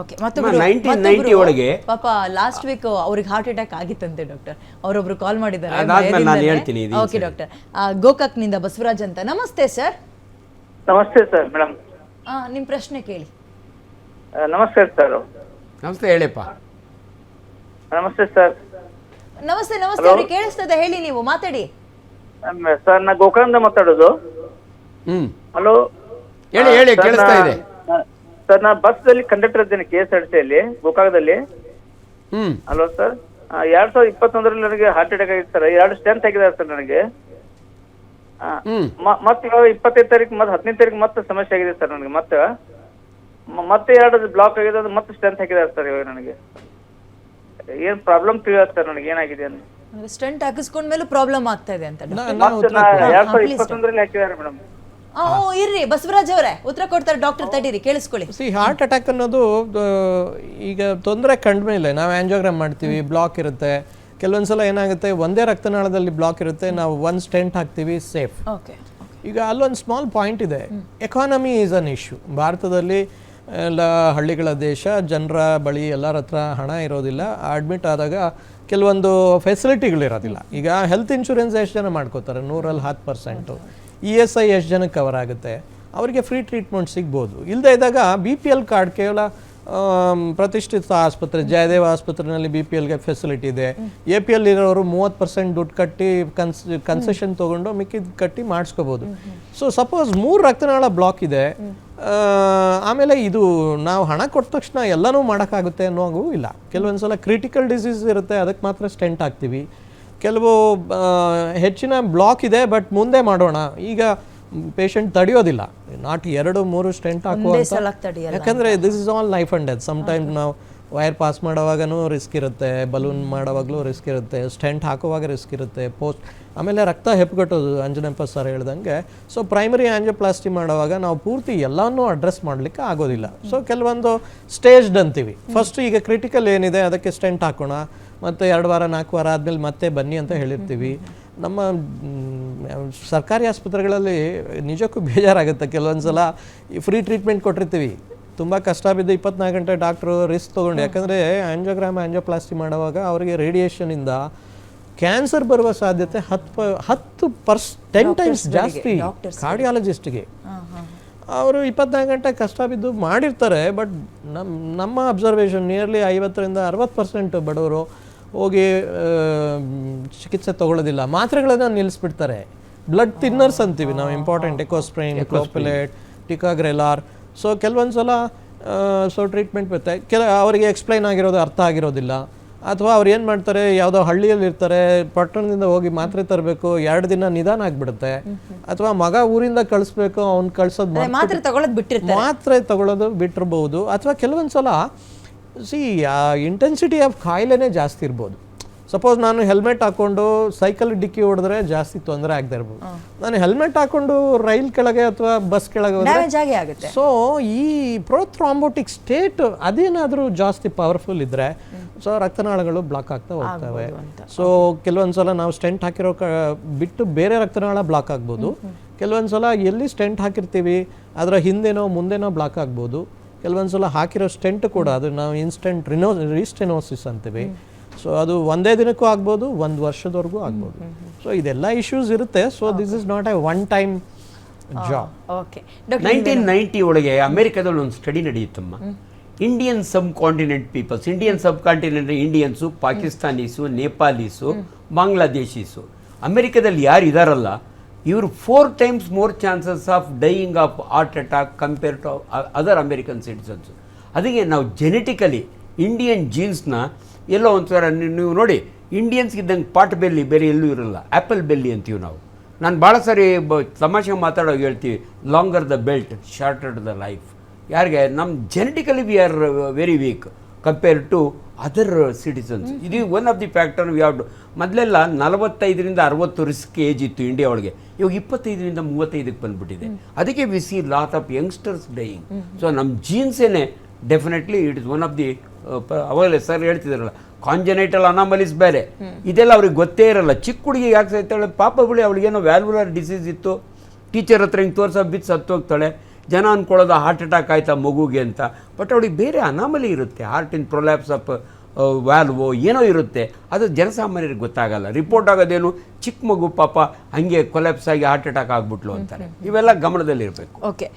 Okay nineteen ಒಳಗೆ ಪಾಪ last week ಅವ್ರಿಗೆ ಹಾರ್ಟ್ ಅಟ್ಯಾಕ್ ಆಗಿತ್ತಂತೆ ಡಾಕ್ಟರ್. ಅವರೊಬ್ರು ಕಾಲ್ ಮಾಡಿದ್ದಾರೆ. ಅದಾದ್ಮೇಲೆ ನಾನು ಹೇಳ್ತೀನಿ. ಓಕೆ ಡಾಕ್ಟರ್, ಗೋಕಾಕ್ ನಿಂದ ಬಸವರಾಜ್ ಅಂತ. ನಮಸ್ತೆ ಸರ್. ನಮಸ್ತೆ ಸರ್ ಮೇಡಮ್. ನಿಮ್ಮ ಪ್ರಶ್ನೆ ಕೇಳಿ. ನಮಸ್ಕಾರ ಸರ್. ನಮಸ್ತೆ ಹೇಳಪ್ಪ. ನಮಸ್ತೆ ಸರ್. ನಮಸ್ತೆ ನಮಸ್ತೆ ಅವ್ರಿಗೆ ಕೇಳಿಸ್ತದೆ, ಹೇಳಿ, ನೀವು ಮಾತಾಡಿ ಸರ್. ನಾ ಗೋಕರ್ಣದಿಂದ ಮಾತಾಡೋದು. ಹಲೋ ಹೇಳಿ ಹೇಳಿ, ಕೇಳಿಸ್ತಾ ಇದೆ ಸರ್. ನಾ ಬಸ್ದಲ್ಲಿ ಕಂಡಕ್ಟರ್ ಇದ್ದೇನೆ KSRTC ಗೋಕಾಕದಲ್ಲಿ. Hello sir. 2021ರಲ್ಲಿ ನನಗೆ ಹಾರ್ಟ್ ಅಟ್ಯಾಕ್ ಆಗಿತ್ತು ಸರ್. 2 ಸ್ಟೆಂಟ್ ಆಗಿದ್ದಾರೆ ಸರ್ ನನಗೆ. ಮತ್ತೆ 25 ತಾರೀಕು ಮತ್ತೆ 15 ತಾರೀಕು ಮತ್ತೆ ಸಮಸ್ಯೆ ಆಗಿದೆ ಸರ್ ನನಗೆ. ಮತ್ತೆ 2 ಬ್ಲಾಕ್ ಆಗಿದೆ, ಅದು ಮತ್ತೆ ಸ್ಟೆಂಟ್ ಹಾಕಿದ್ದಾರೆ ಸರ್. ಇವಾಗ ನನಗೆ ಏನ್ ಪ್ರಾಬ್ಲಮ್ ತಿಳಿಯ ಸರ್ ನನಗೆ ಏನಾಗಿದೆ ಅಂತ. ಸ್ಟೆಂಟ್ ಹಾಕಿಸ್ಕೊಂಡ್ಮೇಲೂ ಪ್ರಾಬ್ಲಮ್ ಆಗ್ತಾ ಇದೆ ಅಂತ 2021ರಲ್ಲಿ ಹಾಕಿದ್ದಾರೆ ಮೇಡಮ್. ಇರ್ರಿ ಬಸವರಾಜ್ ಅವರೇ ಉತ್ತರ ಕೊಡ್ತಾರೆ ಡಾಕ್ಟರ್, ತಡೀರಿ ಕೇಳಿಸ್ಕೊಳ್ಳಿ. ಹಾರ್ಟ್ ಅಟ್ಯಾಕ್ ಅನ್ನೋದು ಈಗ ತೊಂದರೆ ಕಂಡ್ಮೇಲೆ ನಾವು ಆಂಜಿಯೋಗ್ರಾಮ್ ಮಾಡ್ತೀವಿ, ಬ್ಲಾಕ್ ಇರುತ್ತೆ. ಕೆಲವೊಂದ್ಸಲ ಏನಾಗುತ್ತೆ, ಒಂದೇ ರಕ್ತನಾಳದಲ್ಲಿ ಬ್ಲಾಕ್ ಇರುತ್ತೆ, ನಾವು 1 ಸ್ಟೆಂಟ್ ಹಾಕ್ತೀವಿ, ಸೇಫ್. ಈಗ ಅಲ್ಲೊಂದು ಸ್ಮಾಲ್ ಪಾಯಿಂಟ್ ಇದೆ. Economy is an issue. ಭಾರತದಲ್ಲಿ ಎಲ್ಲ ಹಳ್ಳಿಗಳ ದೇಶ, ಜನರ ಬಳಿ ಎಲ್ಲರ ಹತ್ರ ಹಣ ಇರೋದಿಲ್ಲ. ಅಡ್ಮಿಟ್ ಆದಾಗ ಕೆಲವೊಂದು ಫೆಸಿಲಿಟಿಗಳಿರೋದಿಲ್ಲ. ಈಗ ಹೆಲ್ತ್ ಇನ್ಶೂರೆನ್ಸ್ ಎಷ್ಟು ಜನ ಮಾಡ್ಕೋತಾರೆ? 100ರಲ್ಲಿ 10%. ESI ಎಷ್ಟು ಜನಕ್ಕೆ ಕವರ್ ಆಗುತ್ತೆ? ಅವರಿಗೆ ಫ್ರೀ ಟ್ರೀಟ್ಮೆಂಟ್ ಸಿಗ್ಬೋದು. ಇಲ್ಲದೆ ಇದ್ದಾಗ BPL ಕಾರ್ಡ್ ಕೇವಲ ಪ್ರತಿಷ್ಠಿತ ಆಸ್ಪತ್ರೆ, ಜಯದೇವ ಆಸ್ಪತ್ರೆಯಲ್ಲಿ BPLಗೆ ಫೆಸಿಲಿಟಿ ಇದೆ. APL ಇರೋರು 30% ದುಡ್ಡು ಕಟ್ಟಿ ಕನ್ಸೆಷನ್ ತೊಗೊಂಡು ಮಿಕ್ಕಿದ್ದು ಕಟ್ಟಿ ಮಾಡಿಸ್ಕೋಬೋದು. ಸೊ ಸಪೋಸ್ 3 ರಕ್ತನಾಳ ಬ್ಲಾಕ್ ಇದೆ, ಆಮೇಲೆ ಇದು ನಾವು ಹಣ ಕೊಟ್ಟ ತಕ್ಷಣ ಎಲ್ಲನೂ ಮಾಡೋಕ್ಕಾಗುತ್ತೆ ಅನ್ನೋಗೂ ಇಲ್ಲ. ಕೆಲವೊಂದ್ಸಲ ಕ್ರಿಟಿಕಲ್ ಡಿಸೀಸ್ ಇರುತ್ತೆ, ಅದಕ್ಕೆ ಮಾತ್ರ ಸ್ಟೆಂಟ್ ಹಾಕ್ತೀವಿ. ಕೆಲವು ಹೆಚ್ಚಿನ ಬ್ಲಾಕ್ ಇದೆ, ಬಟ್ ಮುಂದೆ ಮಾಡೋಣ, ಈಗ ಪೇಷಂಟ್ ತಡೆಯೋದಿಲ್ಲ. ನಾಟ್ 2-3 ಸ್ಟೆಂಟ್ ಹಾಕುವ, ಯಾಕಂದರೆ this is all life and death. Sometime ನಾವು ವೈರ್ ಪಾಸ್ ಮಾಡೋವಾಗೂ ರಿಸ್ಕ್ ಇರುತ್ತೆ, ಬಲೂನ್ ಮಾಡೋವಾಗಲೂ ರಿಸ್ಕ್ ಇರುತ್ತೆ, ಸ್ಟೆಂಟ್ ಹಾಕುವಾಗ ರಿಸ್ಕ್ ಇರುತ್ತೆ, ಆಮೇಲೆ ರಕ್ತ ಹೆಪ್ಪುಗಟ್ಟೋದು ಅಂಜನಪ್ಪ ಸರ್ ಹೇಳ್ದಂಗೆ. ಸೊ ಪ್ರೈಮರಿ ಆಂಜಿಯೋಪ್ಲಾಸ್ಟಿ ಮಾಡುವಾಗ ನಾವು ಪೂರ್ತಿ ಎಲ್ಲನೂ ಅಡ್ರೆಸ್ ಮಾಡಲಿಕ್ಕೆ ಆಗೋದಿಲ್ಲ. ಸೊ ಕೆಲವೊಂದು ಸ್ಟೇಜ್ಡ್ ಅಂತೀವಿ. ಫಸ್ಟ್ ಈಗ ಕ್ರಿಟಿಕಲ್ ಏನಿದೆ ಅದಕ್ಕೆ ಸ್ಟೆಂಟ್ ಹಾಕೋಣ, ಮತ್ತು 2 ವಾರ 4 ವಾರ ಆದಮೇಲೆ ಮತ್ತೆ ಬನ್ನಿ ಅಂತ ಹೇಳಿರ್ತೀವಿ. ನಮ್ಮ ಸರ್ಕಾರಿ ಆಸ್ಪತ್ರೆಗಳಲ್ಲಿ ನಿಜಕ್ಕೂ ಬೇಜಾರಾಗುತ್ತೆ. ಕೆಲವೊಂದು ಸಲ ಫ್ರೀ ಟ್ರೀಟ್ಮೆಂಟ್ ಕೊಟ್ಟಿರ್ತೀವಿ, ತುಂಬ ಕಷ್ಟ ಬಿದ್ದು 24 ಗಂಟೆ ಡಾಕ್ಟ್ರು ರಿಸ್ಕ್ ತೊಗೊಂಡು. ಯಾಕಂದರೆ ಆಂಜಿಯೋಪ್ಲಾಸ್ಟಿ ಮಾಡುವಾಗ ಅವರಿಗೆ ರೇಡಿಯೇಷನಿಂದ ಕ್ಯಾನ್ಸರ್ ಬರುವ ಸಾಧ್ಯತೆ 10 ಟೈಮ್ಸ್ ಜಾಸ್ತಿ ಕಾರ್ಡಿಯಾಲಜಿಸ್ಟ್ಗೆ. ಅವರು 24 ಗಂಟೆ ಕಷ್ಟ ಬಿದ್ದು ಮಾಡಿರ್ತಾರೆ. ಬಟ್ ನಮ್ಮ ಅಬ್ಸರ್ವೇಷನ್ ನಿಯರ್ಲಿ 50ರಿಂದ 60% ಬಡವರು ಹೋಗಿ ಚಿಕಿತ್ಸೆ ತಗೊಳ್ಳೋದಿಲ್ಲ, ಮಾತ್ರೆಗಳನ್ನು ನಿಲ್ಲಿಸ್ಬಿಡ್ತಾರೆ. ಬ್ಲಡ್ ಥಿನ್ನರ್ಸ್ ಅಂತೀವಿ ನಾವು, ಇಂಪಾರ್ಟೆಂಟ್ ಎಕೋಸ್ಪ್ರೈನ್, ಕ್ಲೋಪೆಲೇಟ್, ಟಿಕಾಗ್ರೆಲಾರ್. ಸೊ ಕೆಲವೊಂದು ಸಲ ಟ್ರೀಟ್ಮೆಂಟ್ ಬರುತ್ತೆ, ಅವರಿಗೆ ಎಕ್ಸ್ಪ್ಲೈನ್ ಆಗಿರೋದು ಅರ್ಥ ಆಗಿರೋದಿಲ್ಲ. ಅಥವಾ ಅವ್ರು ಏನು ಮಾಡ್ತಾರೆ, ಯಾವುದೋ ಹಳ್ಳಿಯಲ್ಲಿ ಇರ್ತಾರೆ, ಪಟ್ಟಣದಿಂದ ಹೋಗಿ ಮಾತ್ರೆ ತರಬೇಕು, 2 ದಿನ ನಿಧಾನ ಆಗಿಬಿಡುತ್ತೆ. ಅಥವಾ ಮಗ ಊರಿಂದ ಕಳಿಸ್ಬೇಕು, ಅವ್ನು ಕಳ್ಸೋದು ಮಾತ್ರೆ ತಗೊಳ್ಳೋದು ಬಿಟ್ಟಿರ್ಬೋದು. ಅಥವಾ ಕೆಲವೊಂದು ಸಲ ಇಂಟೆನ್ಸಿಟಿ ಆಫ್ ಕಾಯಿಲೆನೇ ಜಾಸ್ತಿ ಇರ್ಬೋದು. ಸಪೋಸ್ ನಾನು ಹೆಲ್ಮೆಟ್ ಹಾಕ್ಕೊಂಡು ಸೈಕಲ್ ಡಿಕ್ಕಿ ಹೊಡೆದ್ರೆ ಜಾಸ್ತಿ ತೊಂದರೆ ಆಗದೆ ಇರ್ಬೋದು. ನಾನು ಹೆಲ್ಮೆಟ್ ಹಾಕ್ಕೊಂಡು ರೈಲ್ ಕೆಳಗೆ ಅಥವಾ ಬಸ್ ಕೆಳಗೆ ಆಗುತ್ತೆ. ಸೊ ಈ ಪ್ರೋಥ್ರಾಂಬೋಟಿಕ್ ಸ್ಟೇಟ್ ಅದೇನಾದರೂ ಜಾಸ್ತಿ ಪವರ್ಫುಲ್ ಇದ್ದರೆ ಸೊ ರಕ್ತನಾಳಗಳು ಬ್ಲಾಕ್ ಆಗ್ತಾ ಹೋಗ್ತವೆ. ಸೊ ಕೆಲವೊಂದು ಸಲ ನಾವು ಸ್ಟೆಂಟ್ ಹಾಕಿರೋ ಬಿಟ್ಟು ಬೇರೆ ರಕ್ತನಾಳ ಬ್ಲಾಕ್ ಆಗ್ಬೋದು. ಕೆಲವೊಂದು ಸಲ ಎಲ್ಲಿ ಸ್ಟೆಂಟ್ ಹಾಕಿರ್ತೀವಿ ಅದರ ಹಿಂದೆನೋ ಮುಂದೆನೋ ಬ್ಲಾಕ್ ಆಗ್ಬೋದು. ಕೆಲವೊಂದು ಸಲ ಹಾಕಿರೋ ಸ್ಟೆಂಟ್ ಕೂಡ ಅದು ನಾವು ಇನ್ಸ್ಟೆಂಟ್ ರೀಸ್ಟೆನೋಸಿಸ್ ಅಂತೀವಿ. ಸೊ ಅದು ಒಂದೇ ದಿನಕ್ಕೂ ಆಗ್ಬೋದು, 1 ವರ್ಷದವರೆಗೂ ಆಗ್ಬೋದು. ಸೊ ಇದೆಲ್ಲ ಇಶ್ಯೂಸ್ ಇರುತ್ತೆ. So this is not a one time job. 1990 ಒಳಗೆ ಅಮೆರಿಕದಲ್ಲಿ ಒಂದು ಸ್ಟಡಿ ನಡೆಯುತ್ತಮ್ಮ. Indian subcontinent peoples, Indian subcontinent Indians, Pakistanis, Nepalis, Bangladeshis, ಅಮೆರಿಕದಲ್ಲಿ ಯಾರು ಇದಾರಲ್ಲ ಇವರು 4 times more chances of dying of heart attack compare to other American citizens. ಅದಕ್ಕೆ ನಾವು ಜೆನೆಟಿಕಲಿ ಇಂಡಿಯನ್ ಜೀನ್ಸ್ನ ಎಲ್ಲೋ ಒಂಥರ ನೀವು ನೋಡಿ, ಇಂಡಿಯನ್ಸ್ಗಿದ್ದಂಗೆ ಪಾಟ್ ಬೆಲ್ಲಿ ಬೇರೆ ಎಲ್ಲೂ ಇರಲ್ಲ, ಆ್ಯಪಲ್ ಬೆಲ್ಲಿ ಅಂತೀವಿ ನಾವು. ನಾನು ಭಾಳ ಸಾರಿ ತಮಾಷೆ ಮಾತಾಡೋವಾಗ ಹೇಳ್ತೀವಿ, longer the belt shorter the life. ಯಾರಿಗೆ ನಮ್ಮ genetically we are very weak compare to other citizens. ಇದು one of the factor we have. ಮೊದಲೆಲ್ಲ 45ರಿಂದ 60 ರಿಸ್ಕ್ ಏಜ್ ಇತ್ತು ಇಂಡಿಯಾ ಒಳಗೆ, ಇವಾಗ 25ರಿಂದ 35ಕ್ಕೆ ಬಂದುಬಿಟ್ಟಿದೆ. ಅದಕ್ಕೆ we see lot of youngsters dying. So ನಮ್ಮ ಜೀನ್ಸೇನೆ definitely it is one of the, ಅವಾಗಲೇ ಸರ್ ಹೇಳ್ತಿದಾರಲ್ಲ, ಕಾಂಜನೈಟಲ್ ಅನಾಮಲೀಸ್ ಬೇರೆ, ಇದೆಲ್ಲ ಅವ್ರಿಗೆ ಗೊತ್ತೇ ಇರಲ್ಲ. ಚಿಕ್ಕ ಹುಡುಗಿ ಯಾಕೆ ಸಾಯ್ತಾಳೆ ಪಾಪ ಬಿಳಿ, ಅವಳಿಗೇನೋ ವ್ಯಾಲ್ವುಲರ್ ಡಿಸೀಸ್ ಇತ್ತು, ಟೀಚರ್ ಹತ್ರ ಹಿಂಗೆ ತೋರ್ಸ ಬಿದ್ದು ಸತ್ತೋಗ್ತಾಳೆ. ಜನ ಅಂದ್ಕೊಳ್ಳೋದು ಹಾರ್ಟ್ ಅಟ್ಯಾಕ್ ಆಯ್ತಾ ಮಗುಗೆ ಅಂತ, ಬಟ್ ಅವಳಿಗೆ ಬೇರೆ ಅನಾಮಲಿ ಇರುತ್ತೆ, ಹಾರ್ಟಿನ ಪ್ರೊಲ್ಯಾಪ್ಸ್ ಆಫ್ ವ್ಯಾಲ್ವೋ ಏನೋ ಇರುತ್ತೆ, ಅದು ಜನಸಾಮಾನ್ಯರಿಗೆ ಗೊತ್ತಾಗಲ್ಲ. ರಿಪೋರ್ಟ್ ಆಗೋದೇನು ಚಿಕ್ಕ ಮಗು ಪಾಪ ಹಂಗೆ ಕೊಲ್ಯಾಪ್ಸ್ ಆಗಿ ಹಾರ್ಟ್ ಅಟ್ಯಾಕ್ ಆಗ್ಬಿಟ್ಲು ಅಂತಾರೆ. ಇವೆಲ್ಲ ಗಮನದಲ್ಲಿರಬೇಕು. ಓಕೆ